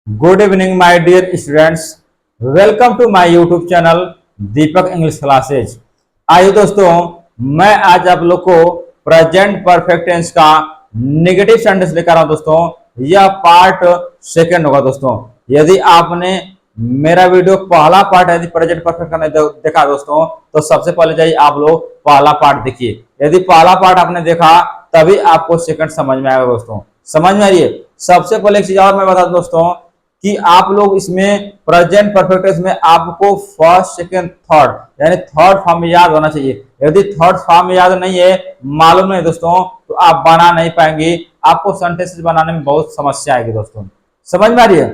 Good evening my dear students. Welcome to my YouTube channel Deepak English classes. आइए दोस्तों, मैं आज आप लोग को प्रेजेंट परफेक्ट टेंस का नेगेटिव सेंटेंस लेकर आ रहा हूं दोस्तों। यह पार्ट सेकंड होगा दोस्तों। यदि आपने मेरा वीडियो पहला पार्ट यदि प्रेजेंट परफेक्ट का नहीं देखा दोस्तों, तो सबसे पहले जाइए आप लोग पहला पार्ट देखिए। यदि पहला पार्ट आपने देखा तभी आपको सेकंड समझ में आएगा दोस्तों। समझ में आ रही है? सबसे पहले एक चीज और मैं बता दूं दोस्तों कि आप लोग इसमें प्रेजेंट परफेक्ट टेंस में आपको फर्स्ट सेकंड थर्ड यानी थर्ड फॉर्म याद होना चाहिए। यदि थर्ड फॉर्म याद नहीं है, मालूम नहीं दोस्तों, तो आप बना नहीं पाएंगे। आपको सेंटेंसेस बनाने में बहुत समस्या आएगी दोस्तों। समझ में आ रही है?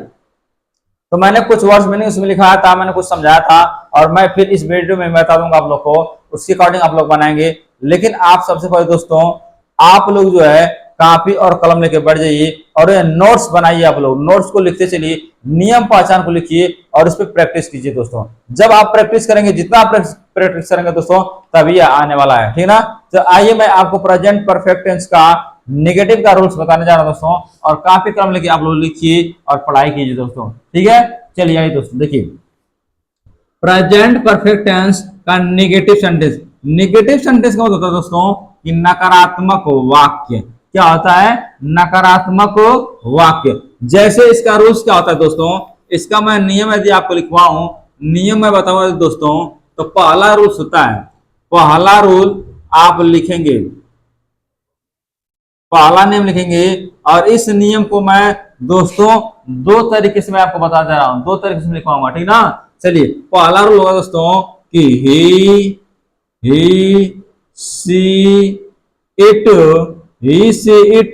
तो मैंने कुछ वर्ड्स मैंने उसमें लिखा था, मैंने कुछ समझाया था, और मैं फिर इस वीडियो में बता दूंगा आप लोग को, उसके अकॉर्डिंग आप लोग बनाएंगे। लेकिन आप सबसे पहले दोस्तों, आप लोग जो है कॉपी और कलम लेके बैठ जाइए और ये नोट्स बनाइए। आप लोग नोट्स को लिखते चलिए, नियम पहचान को लिखिए और उस पर प्रैक्टिस कीजिए दोस्तों। जब आप प्रैक्टिस करेंगे, जितना आप प्रैक्टिस करेंगे दोस्तों, तभी आने वाला है, ठीक ना। तो आइए मैं आपको प्रेजेंट परफेक्ट टेंस का नेगेटिव का रूल्स बताने जा रहा हूं दोस्तों, और कॉपी कलम लेके आप लोग लिखिए और पढ़ाई कीजिए दोस्तों, ठीक है। चलिए आइए दोस्तों, देखिए प्रेजेंट परफेक्ट टेंस का नेगेटिव सेंटेंस। नेगेटिव सेंटेंस का होता है दोस्तों कि नकारात्मक वाक्य। क्या होता है? नकारात्मक वाक्य। जैसे इसका रूल्स क्या होता है दोस्तों, इसका मैं नियम यदि आपको लिखवाऊं, नियम मैं बताऊंगा दोस्तों, तो पहला रूल्स होता है, पहला रूल आप लिखेंगे, पहला नियम लिखेंगे, और इस नियम को मैं दोस्तों दो तरीके से मैं आपको बता दे रहा हूं, दो तरीके से लिखवाऊंगा, ठीक ना। चलिए पहला रूल होगा दोस्तों कि ही see it, he see it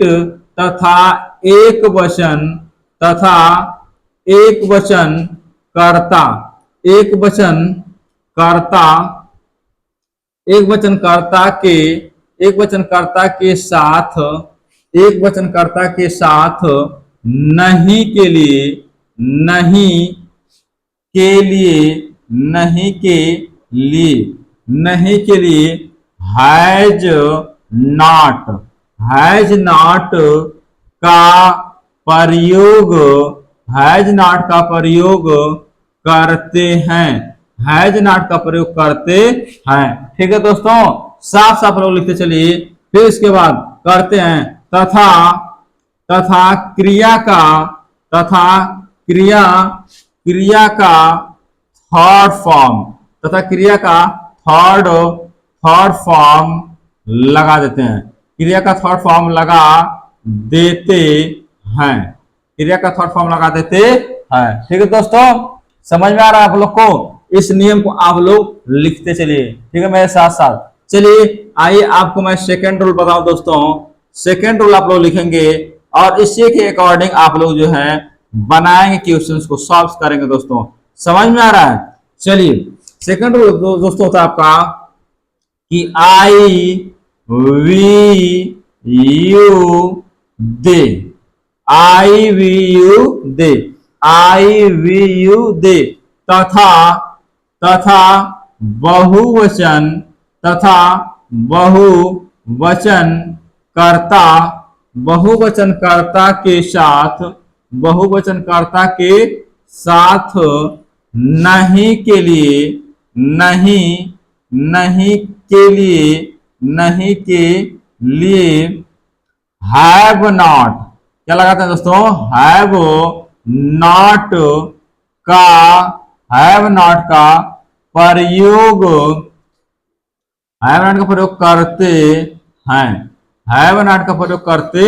तथा एक वचन, तथा एक वचन कर्ता, एक वचन कर्ता, एक वचन कर्ता के, एक वचन कर्ता के साथ, एक वचन कर्ता के साथ नहीं के लिए, नहीं के लिए, नहीं के लिए, नहीं के लिए हैज नॉट, हैज नॉट का प्रयोग, हैज नॉट का प्रयोग करते हैं, हैज नॉट का प्रयोग करते हैं, ठीक है दोस्तों। साफ साफ लोग लिखते चलिए। फिर इसके बाद करते हैं तथा, तथा क्रिया का, तथा क्रिया, क्रिया का थर्ड फॉर्म, तथा क्रिया का थर्ड, थर्ड फॉर्म लगा देते हैं, क्रिया का थर्ड फॉर्म लगा देते हैं, क्रिया का थर्ड फॉर्म लगा देते हैं, ठीक है दोस्तों। समझ में आ रहा है आप लोग को? इस नियम को आप लोग लिखते चलिए, ठीक है, मेरे साथ साथ। चलिए आइए आपको मैं सेकंड रूल बताऊं दोस्तों। सेकंड रूल आप लोग लिखेंगे और इसी के अकॉर्डिंग आप लोग जो है बनाएंगे, क्वेश्चंस को सॉल्व करेंगे दोस्तों। समझ में आ रहा है? चलिए सेकंड रूल दोस्तों होता है आपका कि I we you they, I we you they, I we you they, तथा, तथा बहुवचन, तथा बहुवचन कर्ता, बहुवचन कर्ता के साथ, बहुवचन कर्ता के साथ नहीं के लिए, नहीं, नहीं के लिए, नहीं के लिए हैव नॉट, क्या लगाते हैं दोस्तों? हैव नॉट का, हैव नॉट का प्रयोग, हैव नॉट का प्रयोग करते हैं, हैव नॉट का प्रयोग करते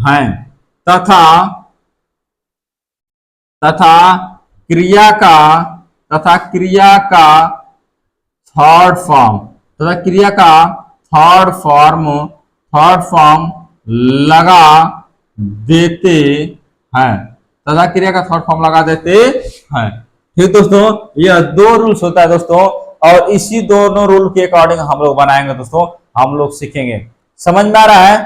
हैं, तथा, तथा क्रिया का, तथा क्रिया का थर्ड फॉर्म, तथा क्रिया का थर्ड फॉर्म, थर्ड फॉर्म लगा देते हैं, तथा क्रिया का थर्ड फॉर्म लगा देते हैं, ठीक दोस्तों। यह दो रूल्स होता है दोस्तों, और इसी दोनों रूल के अकॉर्डिंग हम लोग बनाएंगे दोस्तों, हम लोग सीखेंगे। समझ में आ रहा है?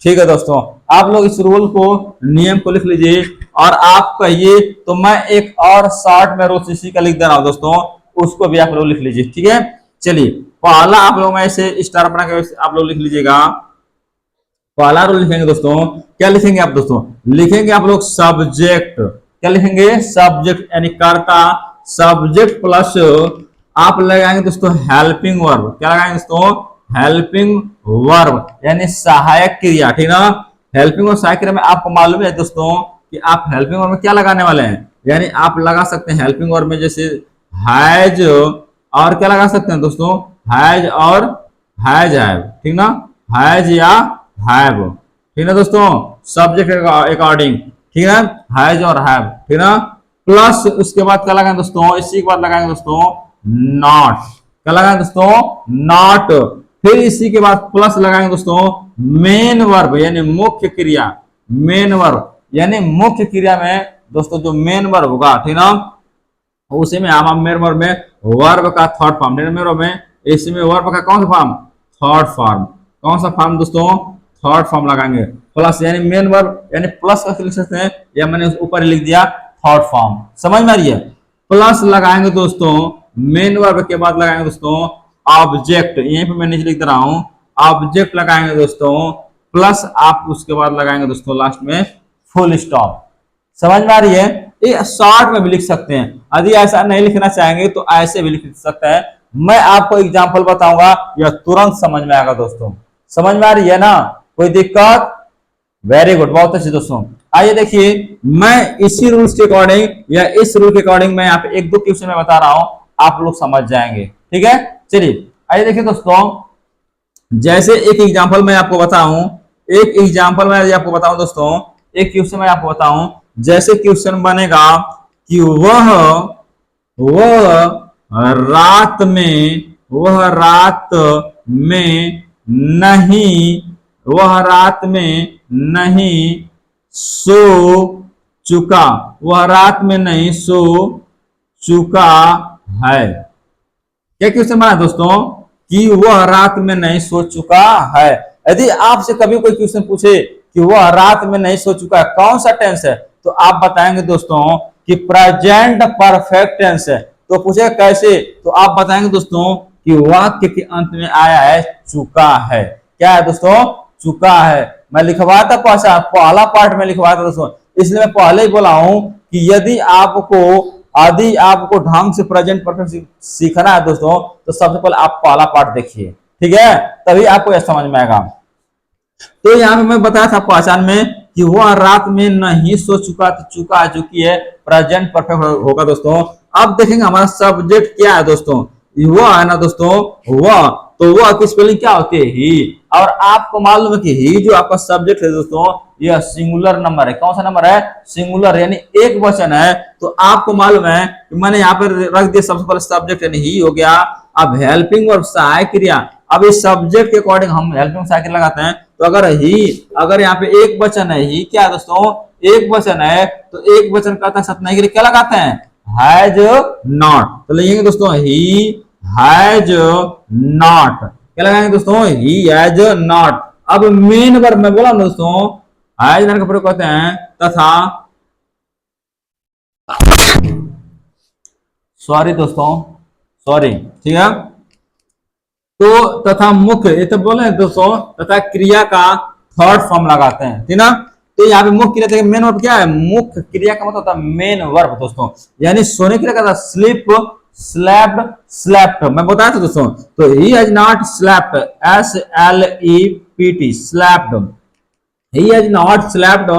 ठीक है दोस्तों, आप लोग इस रूल को, नियम को लिख लीजिए, और आप कहिए तो मैं एक और शॉर्ट में रूल इसी का लिख दे रहा हूं दोस्तों, उसको भी आप लोग लिख लीजिए, ठीक है। चलिए पहला आप लोग में ऐसे स्टार बना के आप लोग लिख लीजिएगा। पहला रूल लिखेंगे दोस्तों, क्या लिखेंगे आप दोस्तों? लिखेंगे आप लोग सब्जेक्ट, क्या लिखेंगे, सब्जेक्ट यानी कर्ता, सब्जेक्ट प्लस आप लगाएंगे दोस्तों हेल्पिंग वर्ब। क्या लगाएंगे दोस्तों, हेल्पिंग वर्ब यानी सहायक क्रिया, ठीक ना। हेल्पिंग और सहायक क्रिया में आपको मालूम है दोस्तों कि आप हेल्पिंग वर्ब में क्या लगाने वाले हैं, यानी आप लगा सकते हैं हेल्पिंग वर्ब में जैसे हैज, और क्या लगा सकते हैं दोस्तों, हैज और हैज हैव, ठीक ना, हैज या हैव, ठीक ना दोस्तों, सब्जेक्ट अकॉर्डिंग, ठीक है, हैज और हैव, ठीक ना। प्लस उसके बाद क्या लगाएंगे दोस्तों, इसी के बाद लगाएंगे दोस्तों नॉट। क्या लगाएंगे दोस्तों, नॉट। फिर इसी के बाद प्लस लगाएंगे दोस्तों मेन वर्ब यानी मुख्य क्रिया। मेन वर्ब यानी मुख्य क्रिया में दोस्तों जो मेन वर्ब होगा, ठीक ना, उसी में हम मेन वर्ब में वर्ब का थर्ड फॉर्म, मेन वर्ब में इसी में वर्ब का कौन सा फॉर्म, थर्ड फॉर्म। कौन सा फॉर्म दोस्तों, थर्ड फॉर्म लगाएंगे। प्लस यानी मेन वर्ब यानी प्लस का लिख सकते हैं, या मैंने ऊपर लिख दिया थर्ड फॉर्म, समझ में आ रही है। प्लस लगाएंगे दोस्तों मेन वर्ब के बाद लगाएंगे दोस्तों ऑब्जेक्ट, यहीं पे मैं नीचे लिख दे रहा हूं, ऑब्जेक्ट लगाएंगे दोस्तों, प्लस आप उसके बाद लगाएंगे दोस्तों लास्ट में फुल स्टॉप। समझ में आ रही है, ये शॉर्ट में भी लिख सकते हैं, यदि ऐसा नहीं लिखना चाहेंगे तो ऐसे भी लिख सकते हैं। मैं आपको एग्जांपल बताऊंगा, यह तुरंत समझ में आएगा दोस्तों। समझ में आ रही है ना, कोई दिक्कत, वेरी गुड, बहुत अच्छे दोस्तों। आइए देखिए, मैं इसी रूल्स के अकॉर्डिंग या इस रूल के अकॉर्डिंग मैं यहाँ पे एक दो क्वेश्चन में बता रहा हूं, आप लोग समझ जाएंगे, ठीक है। चलिए आइए देखिए दोस्तों, जैसे एक एग्जांपल मैं आपको बताऊं, एक एग्जांपल मैं आपको बताऊं दोस्तों, एक क्वेश्चन मैं आपको बताऊं, जैसे क्वेश्चन बनेगा कि वह रात में नहीं, वह रात में नहीं सो चुका, वह रात में नहीं सो चुका है। क्या क्वेश्चन बना दोस्तों कि वह रात में नहीं सो चुका है। यदि आपसे कभी कोई क्वेश्चन पूछे कि वह रात में नहीं सो चुका है, कौन सा टेंस है, तो आप बताएंगे दोस्तों कि प्रेजेंट परफेक्ट टेंस है। तो पूछे कैसे, तो आप बताएंगे दोस्तों कि वाक्य के अंत में आया है चुका है। क्या है दोस्तों, चुका है। मैं लिखवाया था पहला पार्ट में लिखवाया था दोस्तों, इसलिए मैं पहले ही बोला हूं कि यदि आपको ढंग से प्रेजेंट परफेक्ट सीखना है दोस्तों, तो सबसे पहले आप पहला पार्ट देखिए, ठीक है, तभी आपको यह समझ में आएगा। तो यहाँ पे मैं बताया था पहचान में कि वह रात में नहीं सो चुका, तो चुका जो की है प्रेजेंट परफेक्ट होगा दोस्तों। अब देखेंगे हमारा सब्जेक्ट क्या है दोस्तों, वह है ना दोस्तों, वह, तो वह की स्पेलिंग क्या होती है, ही। और आपको मालूम है कि ही जो आपका सब्जेक्ट है दोस्तों, यह सिंगुलर नंबर है। कौन सा नंबर है, सिंगुलर यानी एक वचन है। तो आपको मालूम है कि मैंने यहाँ पर रख दिया सबसे पहले सब्जेक्ट यानी ही हो गया। अब हेल्पिंग और सहायक क्रिया, अब इस सब्जेक्ट के अकॉर्डिंग हम हेल्पिंग सहायक क्रिया लगाते हैं। तो अगर यहाँ पे एक वचन है, ही क्या है दोस्तों, एक वचन है, तो एक वचन करता सत्नाई के लिए क्या लगाते हैं, हैज नॉट। तो लिखेंगे दोस्तों ही हैज नॉट। क्या लगाएंगे दोस्तों, ही हैज नॉट। अब मेन वर्ब में बोला ना दोस्तों, हैज नॉट का प्रयोग करते हैं तथा, सॉरी दोस्तों, सॉरी, ठीक है, तो तथा मुख्य, ये तो बोले दोस्तों, तथा क्रिया का थर्ड फॉर्म लगाते हैं, ठीक ना। तो यहाँ पे मुख्य क्रिया, मेन वर्ब क्या है, मुख्य क्रिया का मतलब होता है मेन वर्ब दोस्तों, यानी सोने की क्रिया का स्लीप, स्लैप्ड, स्लैप्ड, मैं बताया था दोस्तों। तो he has not slapped, SLEPT, slapped, he has not slapped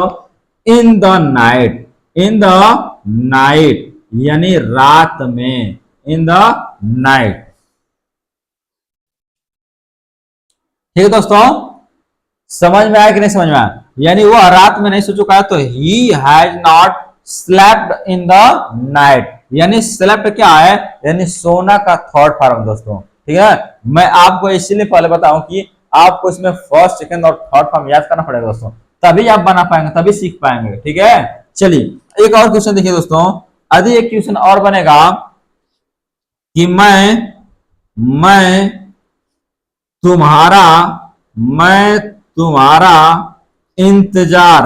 in the night, in the night यानी रात में, इन द नाइट, ठीक है दोस्तों। समझ में आया कि नहीं समझ में आया, यानी वो रात में नहीं सो चुका है, तो he has not slept in the night, यानी स्लेप्ट क्या है, यानी सोना का थर्ड फॉर्म दोस्तों, ठीक है। मैं आपको इसीलिए पहले बताऊं कि आपको इसमें फर्स्ट, सेकंड और थर्ड फॉर्म याद करना पड़ेगा दोस्तों, तभी आप बना पाएंगे, तभी सीख पाएंगे, ठीक है। चलिए एक और क्वेश्चन देखिए दोस्तों, यदि एक क्वेश्चन और बनेगा कि मैं तुम्हारा इंतजार,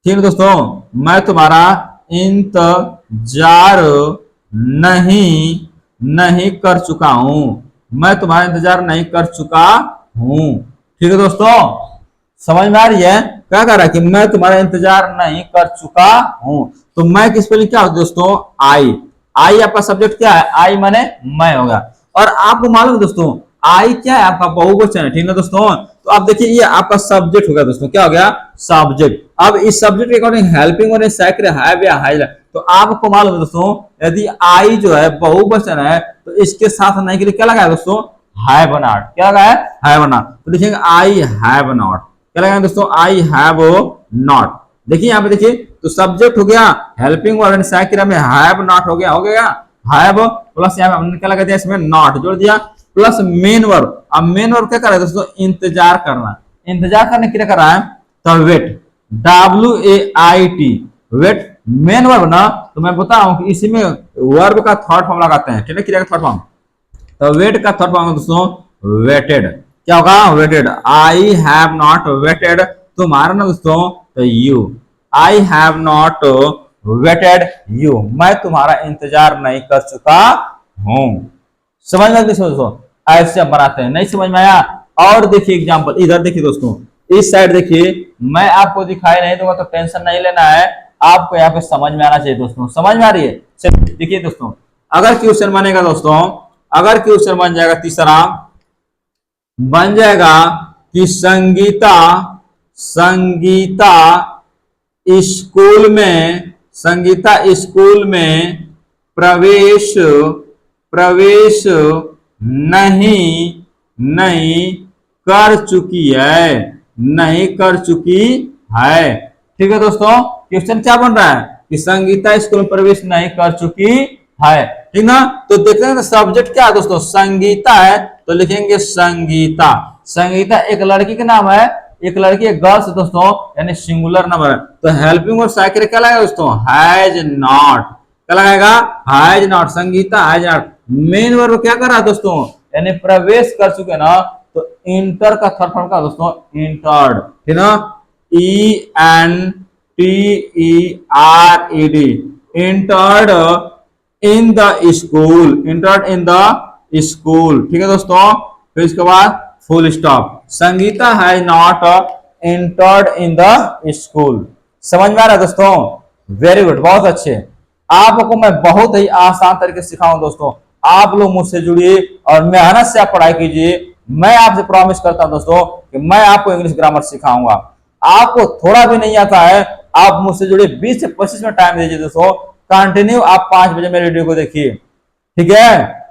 ठीक है दोस्तों, मैं तुम्हारा इंतजार नहीं कर चुका हूं, मैं तुम्हारा इंतजार नहीं कर चुका हूं, ठीक है दोस्तों। समझ में आ रही है, क्या कर रहा है कि मैं तुम्हारा इंतजार नहीं कर चुका हूं। तो मैं की स्पेलिंग क्या होती है दोस्तों, आई। आई आपका सब्जेक्ट क्या है, आई माने मैं होगा। और आपको मालूम है दोस्तों आई क्या है, आपका बहुवचन है, ठीक है दोस्तों। तो आप देखिए ये आपका सब्जेक्ट हो गया दोस्तों, क्या हो गया, सब्जेक्ट। अब इस सब्जेक्ट के अकॉर्डिंग हेल्पिंग और सैक्र हैव या हैज, तो आपको मालूम है दोस्तों यदि आई जो है बहुवचन है तो इसके साथ नहीं के लिए क्या लगा है दोस्तों, हैव नॉट। क्या लगा है, हैव नॉट। तो लिखेंगे आई हैव नॉट। क्या लगा दोस्तों, आई हैव नॉट। देखिए यहाँ पे देखिए, तो सब्जेक्ट हो गया, हेल्पिंग वर्ब सैक्र में हैव नॉट हो गया, हैव प्लस यहाँ पे हमने क्या लगा दिया, इसमें नॉट जोड़ दिया, प्लस मेन वर्ब। अब मेन वर्ब क्या कर रहा है दोस्तों, इंतजार करना। इंतजार करने के लिए कर रहा है तो wait, WAIT, wait main verb ना। तो मैं बता रहा हूं कि इसी में वर्ब का थर्ड फॉर्म लगाते हैं, ठीक है, क्रिया का थर्ड फॉर्म। तो वेट का थर्ड फॉर्म दोस्तों वेटेड। क्या होगा, waited. I have not waited तुम्हारा ना दोस्तों, तो you, I have not waited you, मैं तुम्हारा इंतजार नहीं कर चुका हूं। समझ में दोस्तों, ऐसे आप बनाते हैं, नहीं समझ में आया। और देखिए एग्जांपल, इधर देखिए दोस्तों, इस साइड देखिए, मैं आपको दिखाई नहीं दूंगा तो टेंशन नहीं लेना है, आपको यहाँ पे समझ में आना चाहिए दोस्तों। समझ में आ रही है, चलिए देखिए दोस्तों, अगर क्वेश्चन बनेगा दोस्तों, अगर क्वेश्चन बन जाएगा तीसरा, बन जाएगा कि संगीता स्कूल में, संगीता स्कूल में प्रवेश नहीं कर चुकी है, नहीं कर चुकी है। ठीक है दोस्तों, क्वेश्चन क्या बन रहा है कि संगीता स्कूल में प्रवेश नहीं कर चुकी है, ठीक ना। तो देखते हैं सब्जेक्ट क्या है दोस्तों, संगीता है, तो लिखेंगे संगीता। संगीता एक लड़की का नाम है, एक लड़की एक गर्ल्स दोस्तों, यानी सिंगुलर नंबर है। तो हेल्पिंग और सैक्र क्या लगेगा दोस्तों, हैज नॉट। क्या लगाएगा, has not. Sangeeta has not. Main verb क्या कर रहा है दोस्तों, यानी प्रवेश कर चुके ना, तो इंटर का थर्ड फॉर्म का दोस्तों इंटर्ड, ठीक ना, ENTERED, entered in the school, entered in the school. ठीक है दोस्तों, फिर इसके बाद full stop. Sangeeta has not entered in the school. समझ में आ रहा है दोस्तों, वेरी गुड, बहुत अच्छे। आपको मैं बहुत ही आसान तरीके से सिखाऊं दोस्तों, आप लोग मुझसे जुड़िए और मेहनत से आप पढ़ाई कीजिए। मैं आपसे प्रॉमिस करता हूं दोस्तों कि मैं आपको इंग्लिश ग्रामर सिखाऊंगा। आपको थोड़ा भी नहीं आता है, आप मुझसे जुड़िए, 20 से 25 मिनट टाइम दीजिए दोस्तों, कंटिन्यू आप 5 बजे मेरे वीडियो को देखिए, ठीक है,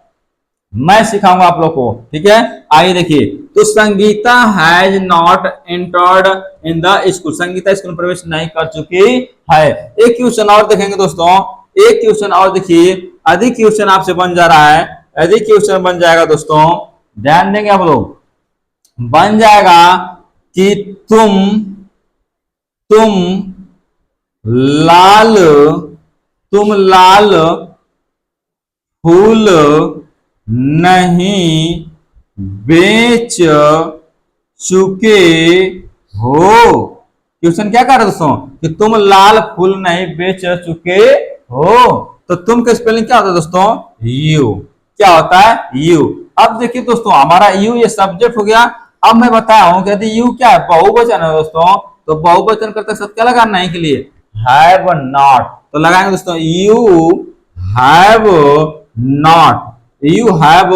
मैं सिखाऊंगा आप लोग को, ठीक है। आइए देखिए, तो Sangeeta has not entered in the school, Sangeeta school में प्रवेश नहीं कर चुकी है। एक क्वेश्चन और देखेंगे दोस्तों, एक क्वेश्चन और देखिए, अधिक क्वेश्चन आपसे बन जा रहा है, अधिक क्वेश्चन बन जाएगा दोस्तों, ध्यान देंगे आप लोग, बन जाएगा कि तुम लाल फूल नहीं बेच चुके हो। क्वेश्चन क्या कर रहे दोस्तों कि तुम लाल फूल नहीं बेच चुके हो। तो तुम का स्पेलिंग क्या होता है दोस्तों, यू। क्या होता है, यू। अब देखिए दोस्तों, हमारा यू ये सब्जेक्ट हो गया। अब मैं बताया हूं कि यदि यू क्या है, बहुवचन है दोस्तों, तो बहुवचन करते सब क्या लगाना है के लिए, हैव नॉट। तो लगाएंगे दोस्तों you have not, you have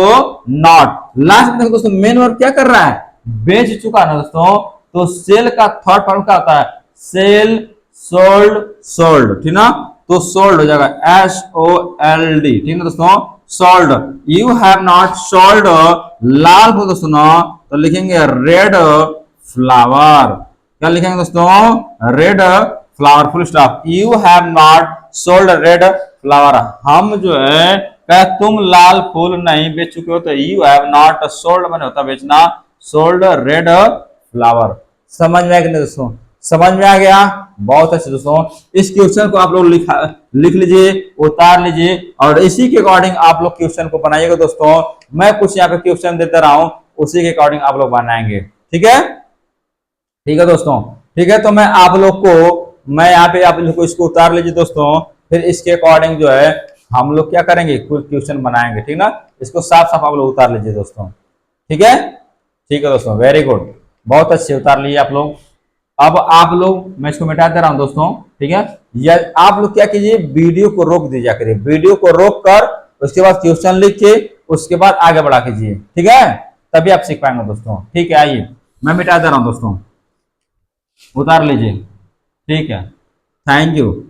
not. Last में दोस्तों मेन वर्ब क्या कर रहा है, बेच चुका ना दोस्तों, तो सेल का थर्ड फॉर्म क्या होता है, सेल, सोल्ड, सोल्ड, ठीक ना। तो सोल्ड हो जाएगा SOLD, ठीक है दोस्तों, sold. You have not sold लाल फूल दोस्तों, तो लिखेंगे रेड फ्लावर। क्या लिखेंगे दोस्तों, red flower, full stop. You have not sold red flower. हम जो है क्या, तुम लाल फूल नहीं बेच चुके हो, तो यू हैव नॉट सोल्ड मैंने होता बेचना, सोल्ड रेड फ्लावर। समझ में आ गया दोस्तों, समझ में आ गया, बहुत अच्छे दोस्तों। इस क्वेश्चन को आप लोग लिख लीजिए, उतार लीजिए, और इसी के अकॉर्डिंग आप लोग क्वेश्चन को बनाइएगा दोस्तों। मैं कुछ यहाँ पे क्वेश्चन देता रहा हूं, उसी के अकॉर्डिंग आप लोग बनाएंगे, ठीक है, ठीक है दोस्तों, ठीक है। तो मैं आप लोग को, मैं यहाँ पे आप लोग को इसको उतार लीजिए दोस्तों, फिर इसके अकॉर्डिंग जो है हम लोग क्या करेंगे, कुछ क्वेश्चन बनाएंगे, ठीक ना। इसको साफ साफ आप लोग उतार लीजिए दोस्तों, ठीक है, ठीक है दोस्तों, वेरी गुड, बहुत अच्छे उतार लिए आप लोग। अब आप लोग, मैं इसको मिटा दे रहा हूं दोस्तों, ठीक है। या आप लोग क्या कीजिए, वीडियो को रोक दीजिए करिए, वीडियो को रोक कर उसके बाद क्वेश्चन लिख के उसके बाद आगे बढ़ा कीजिए, ठीक है, तभी आप सीख पाएंगे दोस्तों। ठीक है, आइए मैं मिटा दे रहा हूं दोस्तों, उतार लीजिए, ठीक है, थैंक यू।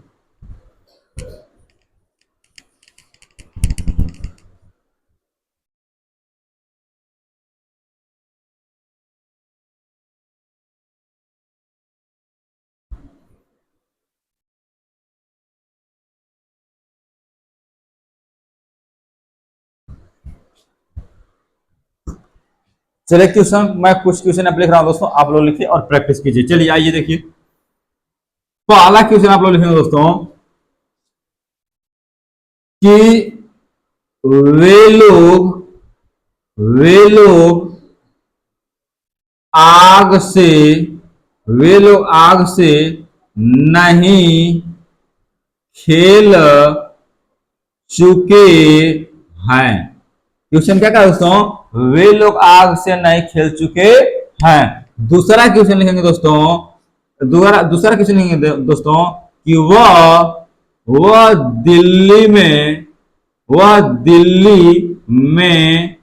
चलिए क्वेश्चन, मैं कुछ क्वेश्चन अब लिख रहा हूं दोस्तों, आप लोग लिखिए और प्रैक्टिस कीजिए। चलिए आइए देखिए, पहला क्वेश्चन आप लोग लिखेंगे दोस्तों कि वे लोग वे लोग आग से वे लोग आग से नहीं खेल चुके हैं। क्वेश्चन क्या कहा दोस्तों, वे लोग आग से नहीं खेल चुके हैं। दूसरा क्वेश्चन लिखेंगे दोस्तों, दूसरा क्वेश्चन लिखेंगे दोस्तों कि वह दिल्ली में वह दिल्ली में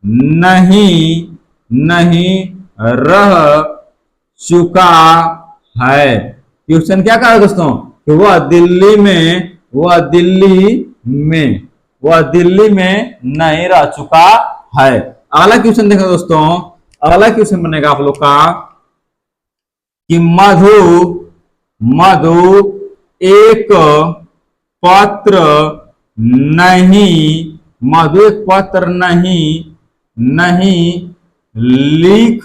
नहीं नहीं रह चुका है। क्वेश्चन क्या कहा दोस्तों कि वह दिल्ली में नहीं रह चुका है। अगला क्वेश्चन देखें दोस्तों, अगला क्वेश्चन बनेगा आप लोग का कि मधु मधु एक पत्र नहीं मधु एक पत्र नहीं लिख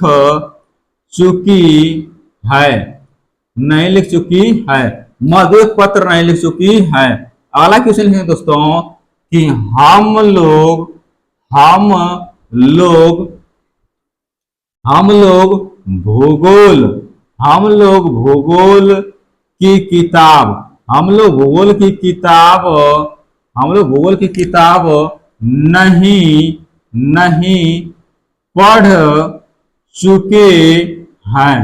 चुकी है। नहीं लिख चुकी है, मधु एक पत्र नहीं लिख चुकी है। अगला क्वेश्चन लिखेंगे दोस्तों कि हम लोग हम लोग भूगोल हम लोग भूगोल की किताब हम लोग भूगोल की किताब हम लोग भूगोल की किताब नहीं नहीं पढ़ चुके हैं।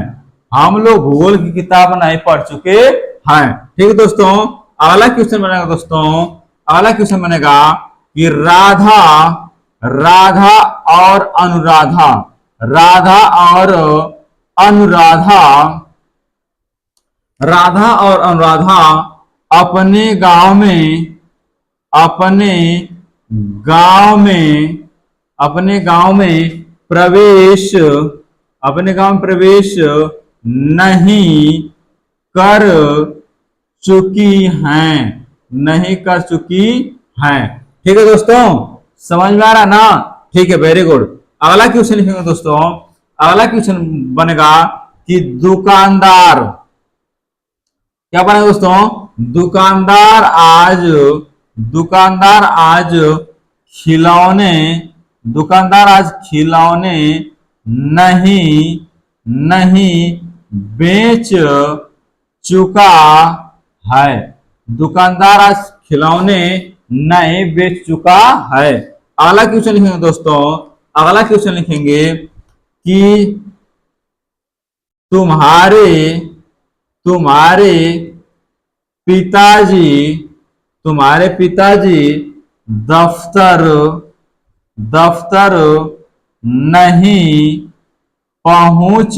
हम लोग भूगोल की किताब नहीं पढ़ चुके हैं। ठीक है दोस्तों, अगला क्वेश्चन बनेगा दोस्तों, अगला क्वेश्चन बनेगा कि राधा राधा और अनुराधा राधा और अनुराधा राधा और अनुराधा अपने गांव में अपने गांव में अपने गांव में प्रवेश अपने गांव में प्रवेश नहीं कर चुकी हैं नहीं कर चुकी हैं। ठीक है दोस्तों, समझ में आ रहा ना? ठीक है, वेरी गुड। अगला क्वेश्चन लिखेंगे दोस्तों, अगला क्वेश्चन बनेगा कि दुकानदार, क्या बनेगा दोस्तों, दुकानदार आज खिलौने दुकानदार आज खिलौने नहीं नहीं बेच चुका है। दुकानदार आज खिलौने नहीं बेच चुका है। अगला क्वेश्चन लिखेंगे दोस्तों, अगला क्वेश्चन लिखेंगे कि तुम्हारे तुम्हारे पिताजी तुम्हारे पिताजी दफ्तर दफ्तर नहीं पहुंच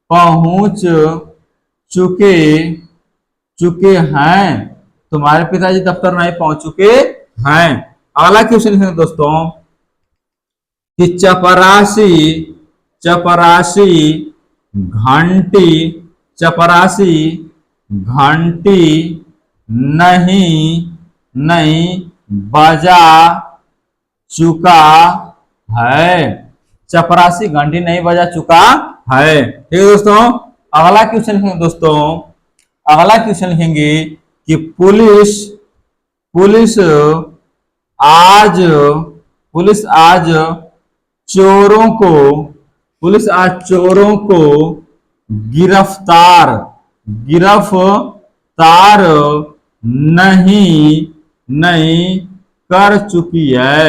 पहुंच चुके चुके हैं। तुम्हारे पिताजी दफ्तर नहीं पहुंच चुके हैं। अगला क्वेश्चन लिखेंगे दोस्तों कि चपरासी चपरासी घंटी चपरासी घंटी नहीं नहीं बजा चुका है। चपरासी घंटी नहीं बजा चुका है। ठीक है दोस्तों, अगला क्वेश्चन लिखेंगे दोस्तों, अगला क्वेश्चन लिखेंगे कि पुलिस पुलिस आज पुलिस आज चोरों को पुलिस आज चोरों को गिरफ्तार गिरफ्तार नहीं नहीं कर चुकी है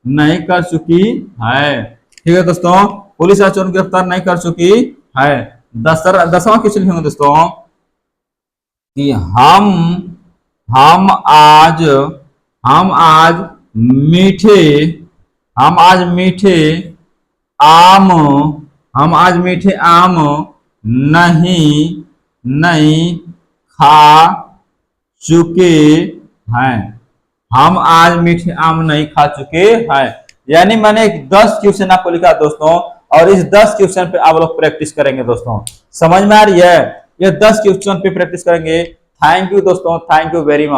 नहीं कर चुकी है। ठीक है दोस्तों, पुलिस आज चोरों को गिरफ्तार नहीं कर चुकी है। 10वां क्वेश्चन लिखेंगे दोस्तों कि हम आज हम आज मीठे हम आज मीठे आम हम आज मीठे आम नहीं नहीं खा चुके हैं। हम आज मीठे आम नहीं खा चुके हैं। यानी मैंने 10 क्वेश्चन आपको लिखा दोस्तों, और इस 10 क्वेश्चन पे आप लोग प्रैक्टिस करेंगे दोस्तों। समझ में आ रही है? ये 10 क्वेश्चन पे प्रैक्टिस करेंगे। थैंक यू दोस्तों, थैंक यू वेरी मच।